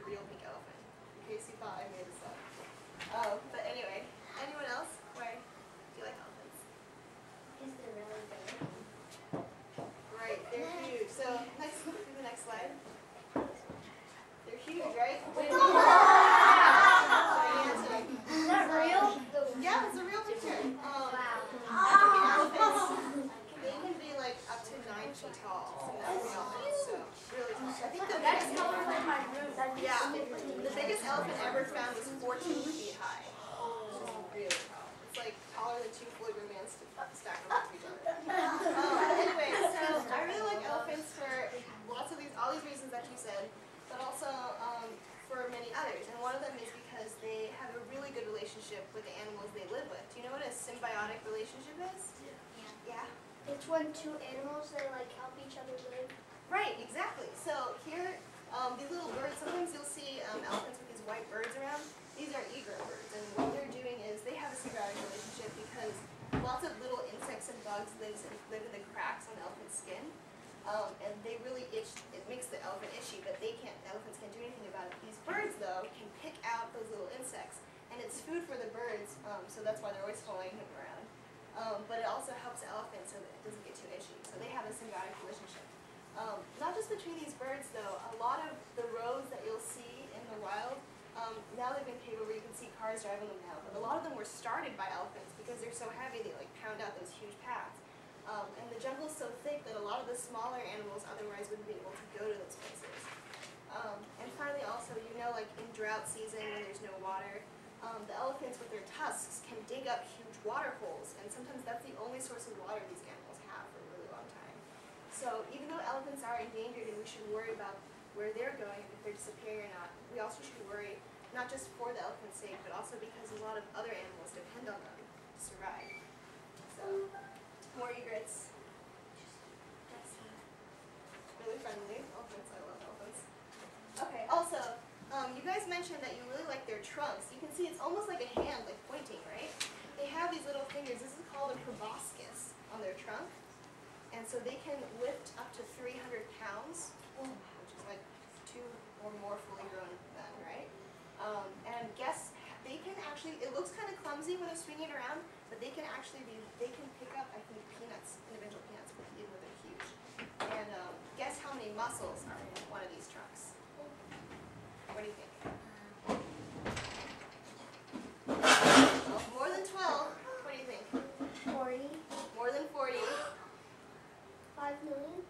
real pink elephant, in case you thought I made this up. But anyway, anyone else? Why do you like elephants? Because they're really big. Right, they're huge. So next, do the next slide. They're huge, right? Is that real? Yeah, it's a real picture. Wow. African elephants, they can be like up to 9 feet tall. So really tall. I think the That's biggest, taller than my room. the biggest elephant ever found was 14 feet high. Which is really tall. It's like taller than 2 Floyd Romans stacked on top of each other. Anyway, so I really like elephants for all these reasons that you said, but also for many others. And one of them is because they have a really good relationship with the animals they live with. Do you know what a symbiotic relationship is? Yeah? It's when two animals, they like help each other live. Right, exactly. So here, these little birds, sometimes you'll see elephants with these white birds around. These are egret birds, and what they're doing is they have a symbiotic relationship because lots of little insects and bugs live in the cracks on the elephant's skin. And they really itch, it makes the elephant itchy, but the elephants can't do anything about it. These birds, though, can pick out those little insects, and it's food for the birds, so that's why they're always following him around. But it also helps the elephant so that it doesn't get too itchy. So they have a symbiotic relationship. Not just between these birds, though. A lot of the roads that you'll see in the wild, now they've been paved where you can see cars driving them now, but a lot of them were started by elephants because they're so heavy, they like pound out those huge paths. And the jungle is so thick that a lot of the smaller animals otherwise wouldn't be able to go to those places. And finally also, you know, like in drought season when there's no water, the elephants with their tusks can dig up huge water holes, and sometimes that's the only source of water these animals have for a really long time. So even though elephants are endangered and we should worry about where they're going, if they're disappearing or not, we also should worry not just for the elephant's sake, but also because a lot of other animals depend on them to survive. So, more egrets. Really friendly. Elephants, I love elephants. Okay, also, you guys mentioned that you really like their trunks. You can see it's almost like a hand, like pointing, right? They have these little fingers. This is called a proboscis on their trunk. And so they can lift up to 300 pounds, which is like 2 or more fully grown men, right? And guess, they can actually, it looks kind of clumsy when they're swinging it around, but they can actually they can pick up, I think, peanuts, individual peanuts, even though they're huge. And guess how many muscles are in one of these trunks? What do you think? Well, more than 12. What do you think? 40. More than 40. 5 million.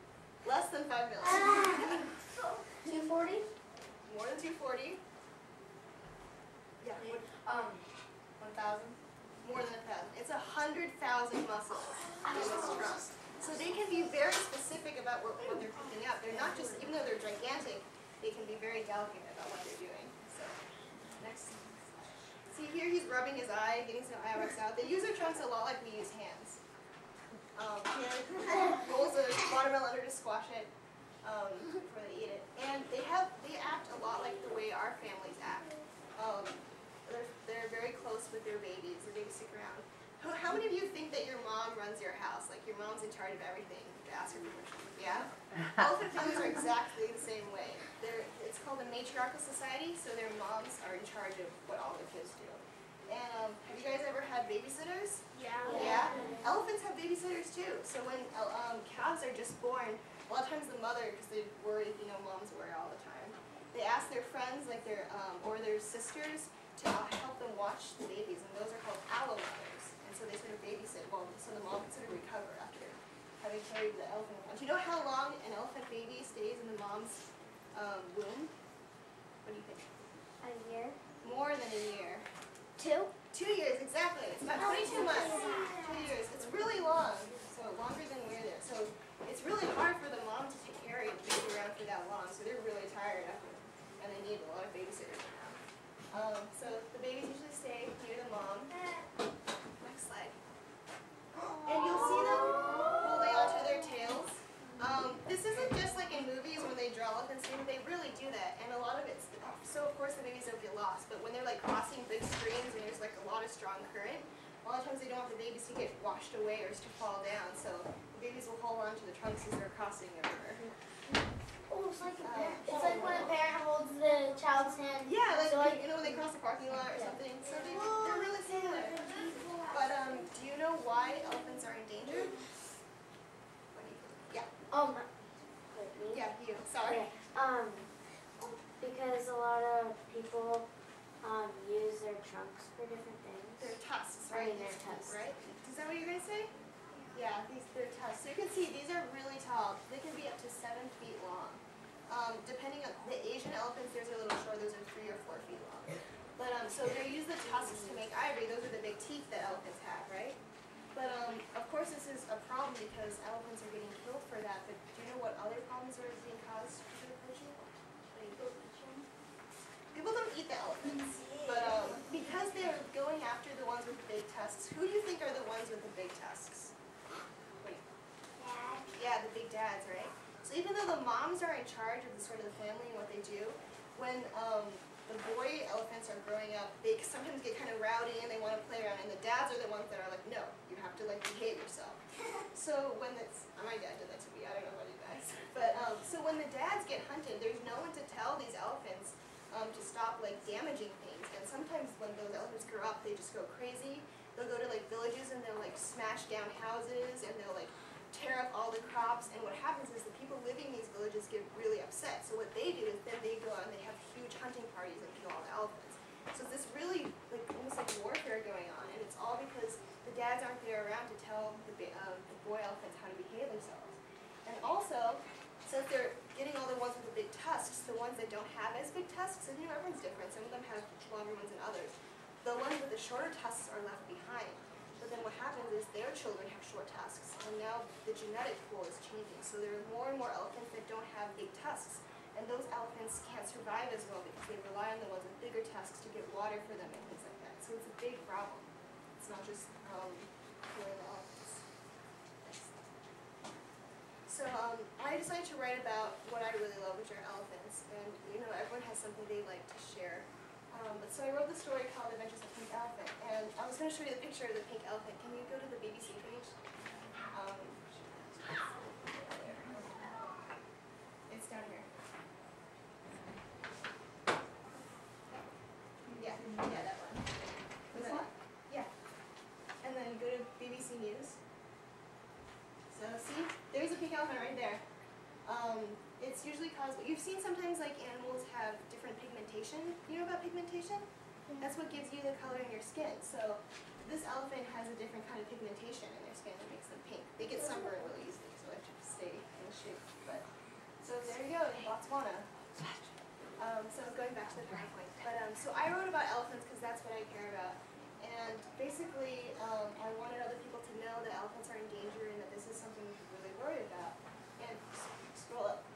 Less than 5 million. 240. More than 240. Yeah. 1,000. More than 1,000. It's 100,000 muscles in this trunk. So they can be very specific about what they're picking up. They're not just, even though they're gigantic, they can be very delicate about what they're doing. So, next. See here, he's rubbing his eye, getting some eye wax out. They use their trunks a lot like we use hands. Here, rolls a watermelon under to squash it before they eat it. And they act a lot like the way our families act. They're very close with their babies. The babies stick around. How many of you think that your mom runs your house? Like your mom's in charge of everything? To ask her permission. Yeah? Elephant families are exactly the same way. It's called a matriarchal society, so their moms are in charge of what all their kids do. And have you guys ever had babysitters? Yeah. Yeah? Elephants have babysitters too. So when calves are just born, a lot of times the mother, because they worry, you know, moms worry all the time, they ask their friends, like or their sisters, to help them watch the babies, and those are called allo mothers. And so they sort of babysit, so the mom can sort of recover after having carried the elephant around. Do you know how long an elephant baby stays in the mom's womb? What do you think? A year. More than a year. 2. 2 years, exactly. It's about 22 months. 2 years. It's really long, so longer than we're there. So it's really hard for the mom to take care of the baby around for that long, so they're really tired after, and they need a lot of babysitters around. So the babies usually stay near the mom. Next slide. And you'll see them holding onto their tails. This isn't just like in movies when they draw elephants, they really do that, and a lot of it's, so of course the babies don't get lost, but when they're like crossing big streams and there's like a lot of strong current, a lot of times they don't want the babies to get washed away or to fall down, so the babies will hold on to the trunks as they're crossing the river. Oh, it's like a parent. It's like when a parent holds the child's parking lot or something. So they're really similar. But do you know why elephants are endangered? What do you think? Yeah. Like me? Yeah, you. Sorry. Okay. Because a lot of people use their trunks for different things. They're tusks, I right? mean, they're tusks. Right? Is that what you're going to say? Yeah, they're tusks. So you can see these are really tall. They can be up to 7 feet long. Depending on the Asian elephants, theirs are a little short. Those are 3 or 4 feet long. But so they use the tusks to make ivory. Those are the big teeth that elephants have, right? But of course, this is a problem because elephants are getting killed for that. But do you know what other problems are being caused for the poaching? People don't eat the elephants, but because they're going after the ones with the big tusks, who do you think are the ones with the big tusks? Wait. Dad. Yeah, the big dads, right? So even though the moms are in charge of the sort of the family and what they do, when the boy elephants are growing up, they sometimes get kind of rowdy and they want to play around, and the dads are the ones that are like, no, you have to like behave yourself. So when it's, my dad did that to me, I don't know about you guys, but so when the dads get hunted, there's no one to tell these elephants to stop like damaging things, and sometimes when those elephants grow up, they just go crazy. They'll go to like villages and they'll like smash down houses and they'll like tear up all the crops, and what happens is the people living in these villages get really upset. So what they do is then they go out and they have huge hunting parties and kill all the elephants. So it's this really like almost like warfare going on, and it's all because the dads aren't there around to tell the boy elephants how to behave themselves. And also, since they're getting all the ones with the big tusks, the ones that don't have as big tusks, and everyone's different. Some of them have longer ones than others. The ones with the shorter tusks are left behind. But then what happens is their children have short tusks, and now the genetic pool is changing. So there are more and more elephants that don't have big tusks, and those elephants can't survive as well because they rely on the ones with bigger tusks to get water for them and things like that. So it's a big problem. It's not just killing the elephants. So I decided to write about what I really love, which are elephants, and everyone has something they like to share. But so I wrote the story called Adventures of Pink Elephant, and I was going to show you the picture of the pink elephant. Can you go to the BBC page? It's down here. Yeah, that one. This one? Yeah. And then go to BBC News. So see, there's a pink elephant right there. It's usually caused, you've seen sometimes like animals have different pigmentation. You know about pigmentation? That's what gives you the color in your skin. So this elephant has a different kind of pigmentation in their skin that makes them pink. They get sunburned really easily, so they have to stay in shape. But so there you go, in Botswana. So going back to the PowerPoint. But so I wrote about elephants because that's what I care about. And basically, I wanted other people to know that elephants are in danger and that this is something we should really worry about. And scroll up.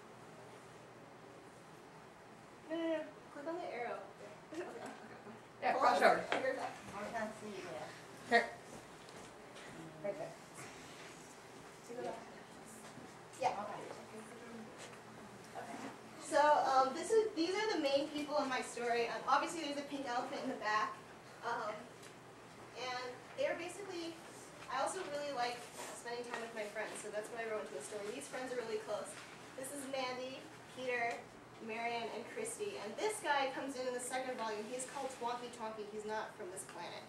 No, click on the arrow. Yeah, cross over. Here. Here. Right there. Yeah. Okay. So these are the main people in my story. Obviously, there's a pink elephant in the back, and they're basically. I also really like spending time with my friends, so that's what I wrote into the story. These friends are really close. This is Mandy, Peter, Marianne, and Christy, and this guy comes in the second volume. He's called Twonky Twonky. He's not from this planet,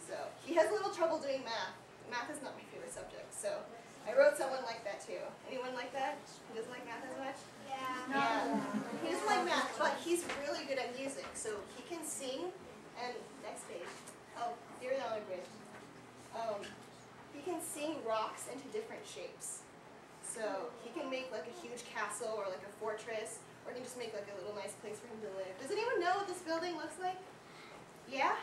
so he has a little trouble doing math. Math is not my favorite subject, so I wrote someone like that too. Anyone like that? Who doesn't like math as much? Yeah. He doesn't like math, but he's really good at music, so he can sing. And next page. Oh, Dear Dollar Bridge. He can sing rocks into different shapes. So he can make like a huge castle or like a fortress, or he can just make like a little nice place for him to live. Does anyone know what this building looks like? Yeah?